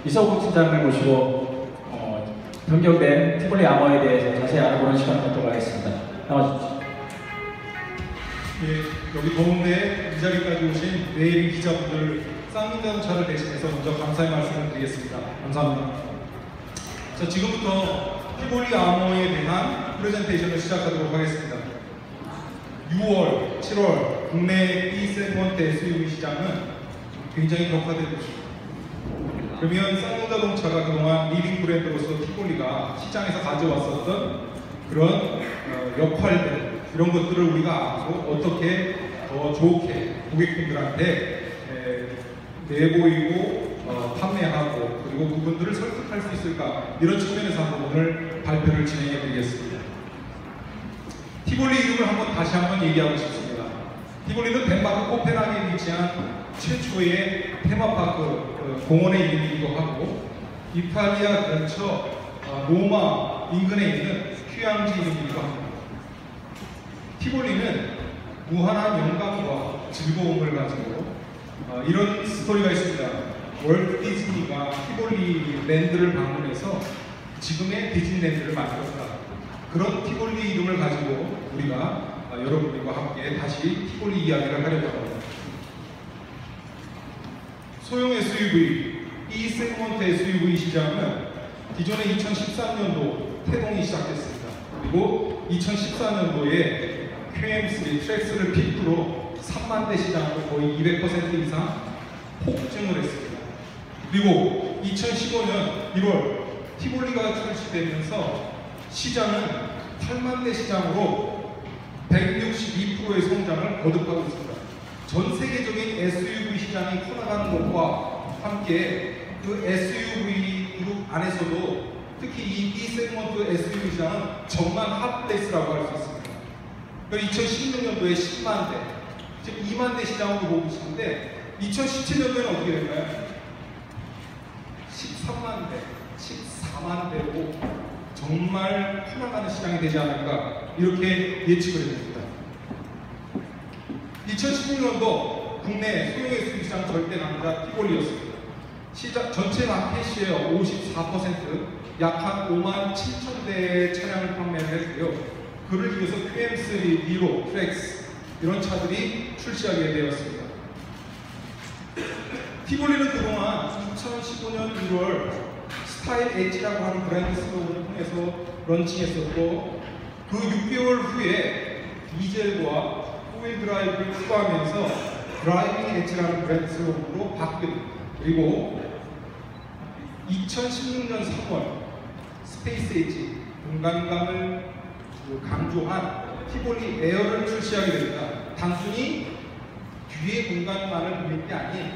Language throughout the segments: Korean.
이석우 팀장을 모시고 변경된 티볼리 아머에 대해서 자세히 알아보는 시간 갖도록 하겠습니다. 나와주십시오. 예, 여기 더운데 이 자리까지 오신 내일 기자분들 쌍문자동차를 대신해서 먼저 감사의 말씀을 드리겠습니다. 감사합니다. 자, 지금부터 티볼리 아머에 대한 프레젠테이션을 시작하도록 하겠습니다. 6월, 7월 국내 B 세그먼트 SUV 시장은 굉장히 격화되고 있습니다. 그러면 쌍용자동차가 그동안 리딩 브랜드로서 티볼리가 시장에서 가져왔었던 그런 역할들, 이런 것들을 우리가 알고 어떻게 더 좋게 고객분들한테 내보이고 판매하고 그리고 그분들을 설득할 수 있을까, 이런 측면에서 한번 오늘 발표를 진행해 드리겠습니다. 티볼리 이름을 다시 한번 얘기하고 싶습니다. 티볼리는 덴마크 코펜하겐에 위치한 최초의 테마파크 공원의 이름이기도 하고, 이탈리아 근처 로마 인근에 있는 휴양지 이름이기도 합니다. 티볼리는 무한한 영감과 즐거움을 가지고 이런 스토리가 있습니다. 월트 디즈니가 티볼리 랜드를 방문해서 지금의 디즈니랜드를 만들었다. 그런 티볼리 이름을 가지고 우리가 여러분들과 함께 다시 티볼리 이야기를 하려고 합니다. 소형 SUV, B 세그먼트 SUV 시장은 기존에 2013년도 태동이 시작됐습니다. 그리고 2014년도에 QM3 트랙스를 필두로 3만 대 시장으로 거의 200% 이상 폭증을 했습니다. 그리고 2015년 1월 티볼리가 출시되면서 시장은 8만 대 시장으로 162%의 성장을 거듭하고 있습니다. 전 세계적인 SUV 시장이 커나가는 것과 함께 그 SUV 그룹 안에서도 특히 이 B 세그먼트 SUV 시장은 정말 핫플레이스라고 할 수 있습니다. 2016년도에 10만 대, 즉 2만 대 시장으로 보고 있는데 2017년도에는 어떻게 될까요? 13만 대, 14만 대로 정말 커나가는 시장이 되지 않을까, 이렇게 예측을 해봅니다. 2016년도 국내 소형 SUV 시장 절대 남자 티볼리였습니다. 시장 전체 마켓 시ェ어 54%, 약 한 5만 7천 대의 차량을 판매를 했고요. 그를 이어서 QM3, 니로, 트랙스 이런 차들이 출시하게 되었습니다. 티볼리는 그동안 2015년 1월 스타일 엣지라고 하는 브랜드 슬로건을 통해서 런칭했었고, 그 6개월 후에 디젤과 포일 드라이브를 추가하면서 드라이빙 엣지라는 브랜드 슬로건으로 바뀌게 됩니다. 그리고 2016년 3월 스페이스 엣지, 공간감을 강조한 티볼리 에어를 출시하게 됩니다. 단순히 뒤에 공간만을 보는 게 아닌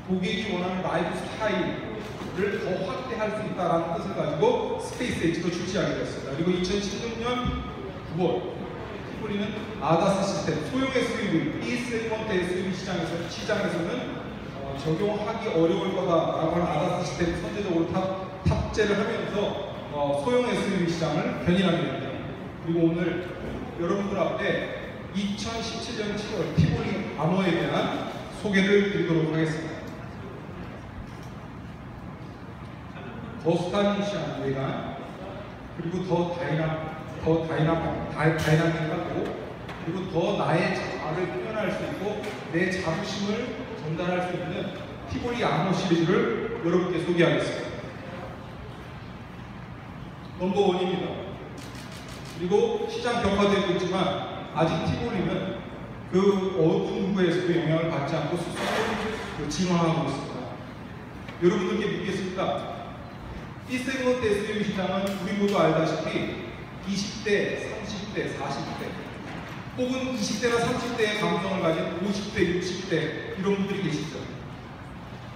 고객이 원하는 라이프 스타일을 더 확대할 수 있다는 뜻을 가지고 스페이스 엣지도 출시하게 되었습니다. 그리고 2016년 9월 티볼리는 아다스 시스템, 소형 SUV, B 세그먼트 SUV 시장에서는 적용하기 어려울 거다라고 하는 아다스 시스템 선제적으로 탑재를 하면서 소형 SUV 시장을 견인하게 됩니다. 그리고 오늘 여러분들 앞에 2017년 7월 티볼리 아머에 대한 소개를 드리도록 하겠습니다. 더 스타일리시한 외관, 그리고 더 다이나믹하고, 그리고 더 나의 자아를 표현할 수 있고 내 자부심을 전달할 수 있는 티볼리 아머 시리즈를 여러분께 소개하겠습니다. 넘버 1입니다. 그리고 시장 격화되고 있지만 아직 티볼리는 그 어떤 누구에서도 영향을 받지 않고 스스로 진화하고 있습니다. 여러분들께 묻겠습니다. B 세그먼트 SUV 시장은 우리 모두 알다시피 20대, 30대, 40대 혹은 20대나 30대의 감성을 가진 50대, 60대 이런 분들이 계시죠.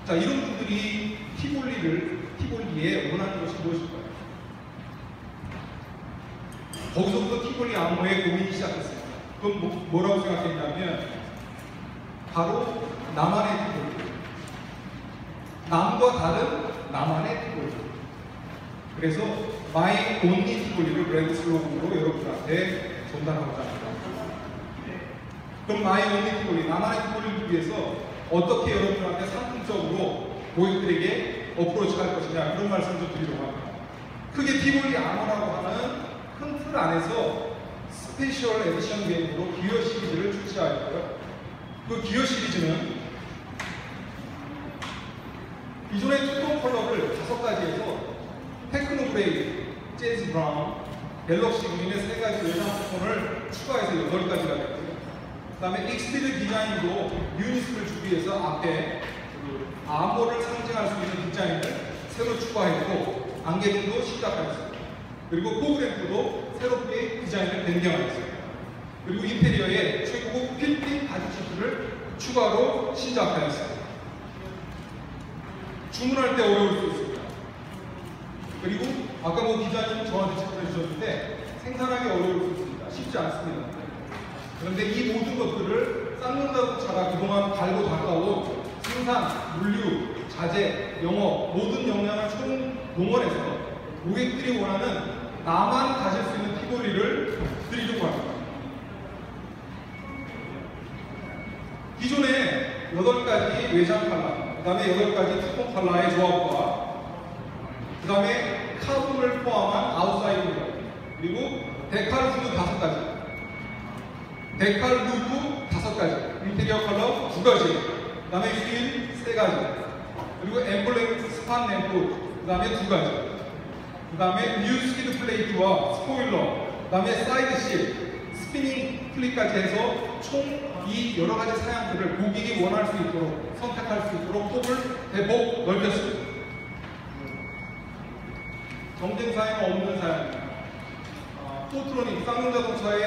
자, 이런 분들이 티볼리에 원하는 것이 무엇일까요? 거기서부터 티볼리 아머의 고민이 시작했습니다. 그건 뭐라고 생각했냐면 바로 나만의 티볼리, 남과 다른 나만의 티볼리. 그래서 마이 온리 티볼리를 브랜드 슬로건으로 여러분들한테 전달하고자 합니다. 그럼 마이 온리 티볼리, 나만의 티볼리를 위해서 어떻게 여러분들한테 상품적으로 고객들에게 어프로치가 할 것이냐 그런 말씀 좀 드리려고 합니다. 크게 티볼리 아머라고 하는 큰 틀 안에서 스페셜 에디션 게임으로 기어 시리즈를 출시하였고요. 그 기어 시리즈는 기존의 투톤 컬러를 5가지에서 테크노브레이드, 재즈 브라운, 갤럭시 그린의 3가지 외장 투톤을 추가해서 8가지가 됐고요. 그 다음에 익스피드 디자인으로 유니스를 주기 위해서 앞에 아머를 상징할 수 있는 디자인을 새로 추가했고 안개등도 시작하였습니다. 그리고 포그램프도 새롭게 디자인을 변경하였습니다. 그리고 인테리어에 최고급 필팅 가죽 시트를 추가로 시작하였습니다. 주문할 때 어려울 수 있습니다. 그리고 아까 기자님 저한테 질문해 주셨는데 생산하기 어려울 수 있습니다. 쉽지 않습니다. 그런데 이 모든 것들을 쌍용자동차가 그동안 갈고 닦아온 생산, 물류, 자재, 영업 모든 역량을 총동원해서 고객들이 원하는 나만 가질 수 있는 티볼리를 드리려고 합니다. 기존에 8가지 외장 컬러, 그 다음에 8가지 투톤 컬러의 조합과 그 다음에 카본을 포함한 아웃사이드 그리고 데칼 후드 5가지 데칼 루프 5가지 인테리어 컬러 2가지 그 다음에 휠 3가지 그리고 엠블렘 스판 램프 그 다음에 2가지 그 다음에 뉴 스키드 플레이트와 스포일러 그 다음에 사이드 실 스피닝 플립까지 해서 총 이 여러가지 사양들을 고객이 원할 수 있도록 선택할 수 있도록 폭을 대폭 넓혔습니다. 경쟁 사양 없는 사양입니다. 포트로닉 쌍용자동차의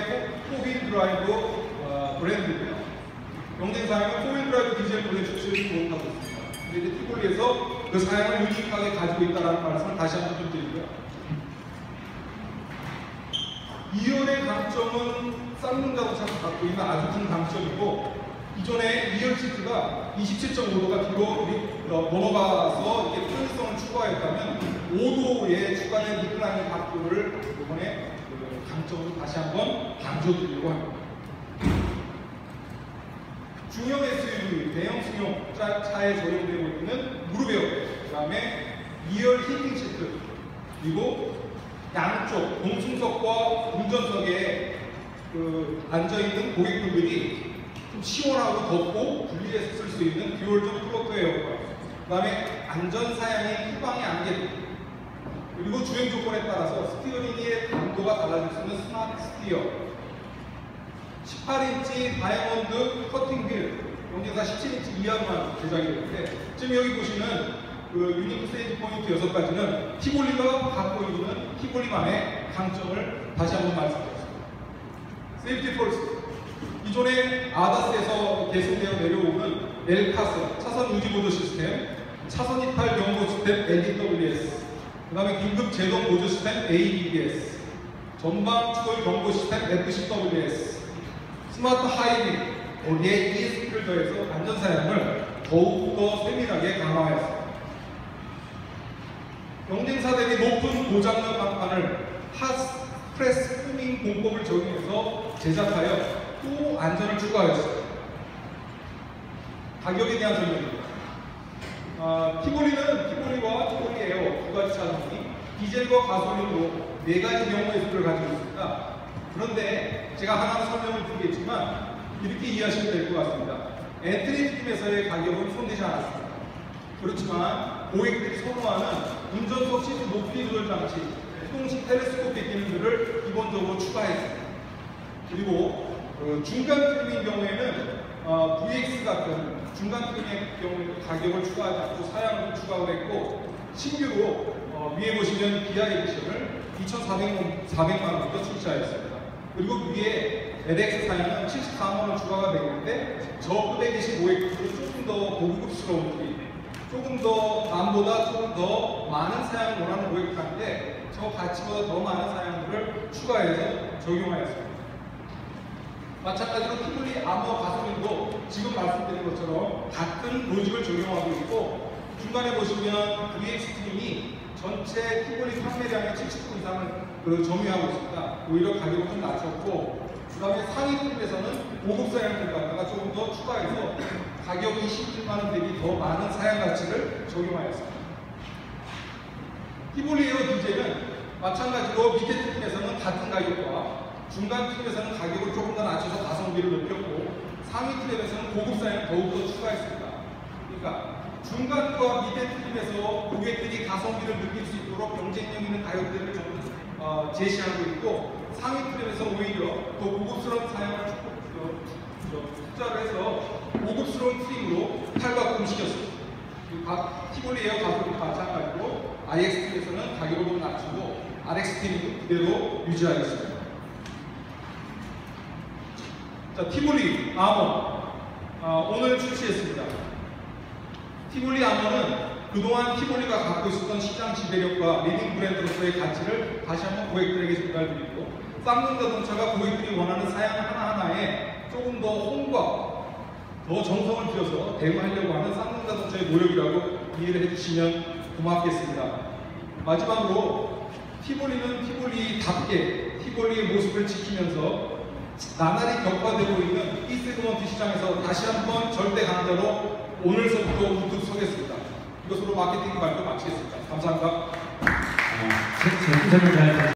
4휠 드라이브 브랜드고요. 경쟁 사양은 4휠 드라이브 디젤 모델 출시를 도입하고 있습니다. 근데 이제 티볼리에서 그 사양을 유니크하게 가지고 있다는 말씀을 다시 한번 좀 드리고요. 2열의 강점은 쌍용자동차가 갖고 있는 아주 큰 강점이고 기존의 2열 시트가 27.5도가 뒤로 넘어가서 이렇게 편의성을 추가했다면 5도의 주간의 리클라인 각도를 이번에 강점으로 다시 한번 강조드리려고 합니다. 중형 SUV, 대형 승용 차에 적용되고 있는 무릎 에어, 그 다음에 2열 히팅 시트, 그리고 양쪽 동승석과 운전석에 앉아있는 고객분들이 좀 시원하고 덥고 분리해서 쓸 수 있는 듀얼존 플로터 에어컨 그 다음에 안전사양의 후방의 안개 그리고 주행 조건에 따라서 스티어링의 강도가 달라질 수 있는 스마트 스티어 18인치 다이아몬드 커팅 휠 경쟁사 17인치 이하로만 제작이 되는데 지금 여기 보시는 유니크 세이지 포인트 6가지는 티볼리가 갖고 있는 티볼리만의 강점을 다시 한번 말씀드렸습니다. 세이프티 폴스 기존의 아다스에서 계승되어 내려오는 엘카스 차선 유지 보조 시스템, 차선 이탈 경고 시스템 LDWS, 그 다음에 긴급 제동 보조 시스템 ABS, 전방 추돌 경고 시스템 FCWS, 스마트 하이딩, 거기에 ESP를 더해서 안전사양을 더욱더 세밀하게 강화했습니다. 경쟁사 대비 높은 고장력 강판을 핫스프레스 푸밍 공법을 적용해서 제작하여 또 안전을 추가하였습니다. 가격에 대한 설명입니다. 티볼리와 티볼리 에어 2가지 차종이 디젤과 가솔린으로 4가지 경우의 수를 가지고 있습니다. 그런데 제가 하나는 설명을 드리겠지만 이렇게 이해하시면 될 것 같습니다. 엔트리 팀에서의 가격은 손대지 않았습니다. 그렇지만 고객들이 선호하는 운전석 시트 높이 조절 장치, 수동식 텔레스코픽 기능들을 기본적으로 추가했습니다. 그리고 중간 트림인 경우에는 VX 같은 중간 트림의 경우에는 가격을 추가하지 않고 사양을 추가를 했고 신규로 위에 보시면 기아 에디션을 2,400만 원부터 출시하였습니다. 그리고 위에 LX 사양은 74만 원 추가가 되는데 저 급액이신 고객들은 조금 더 고급스러운 트림 조금 더 남보다 조금 더 많은 사양을 원하는 고객들한테 저 가치보다 더 많은 사양들을 추가해서 적용하였습니다. 마찬가지로 티볼리 아머 가솔린도 지금 말씀드린 것처럼 같은 로직을 적용하고 있고 중간에 보시면 VX 트림이 전체 티볼리 판매량의 70% 이상을 점유하고 있습니다. 오히려 가격을 좀 낮췄고 그 다음에 상위 트림에서는 고급 사양들 갖다가 조금 더 추가해서 가격이 27만 원 대비 더 많은 사양 가치를 적용하였습니다. 티볼리 에어 디젤은 마찬가지로 밑에 트림에서는 같은 가격과 중간 트림에서는 가격을 조금 더 낮춰서 가성비를 높였고 상위 트림에서는 고급 사양을 더욱더 추가했습니다. 그러니까 중간과 밑에 트림에서 고객들이 가성비를 느낄 수 있도록 경쟁력 있는 가격대를 제시하고 있고 상위 트림에서 오히려 더 고급스러운 사양을 투자를 해서 고급스러운 트림으로 탈바꿈시켰습니다. 티볼리 에어 가격도 마찬가지로 IX 트림에서는 가격을 좀 낮추고 RX 트림은 그대로 유지하겠습니다. 자, 티볼리 아머 오늘 출시했습니다. 티볼리 아머는 그동안 티볼리가 갖고 있었던 시장 지배력과 리딩 브랜드로서의 가치를 다시 한번 고객들에게 전달드리고 쌍용 자동차가 고객들이 원하는 사양 하나하나에 조금 더 홍과 더 정성을 들여서 대응하려고 하는 쌍용 자동차의 노력이라고 이해를 해주시면 고맙겠습니다. 마지막으로 티볼리는 티볼리답게 티볼리의 모습을 지키면서 나날이 격화되고 있는 E 세그먼트 시장에서 다시 한번 절대 강자로 오늘서부터 우뚝 서겠습니다. 이것으로 마케팅 발표 마치겠습니다. 감사합니다. 설명 잘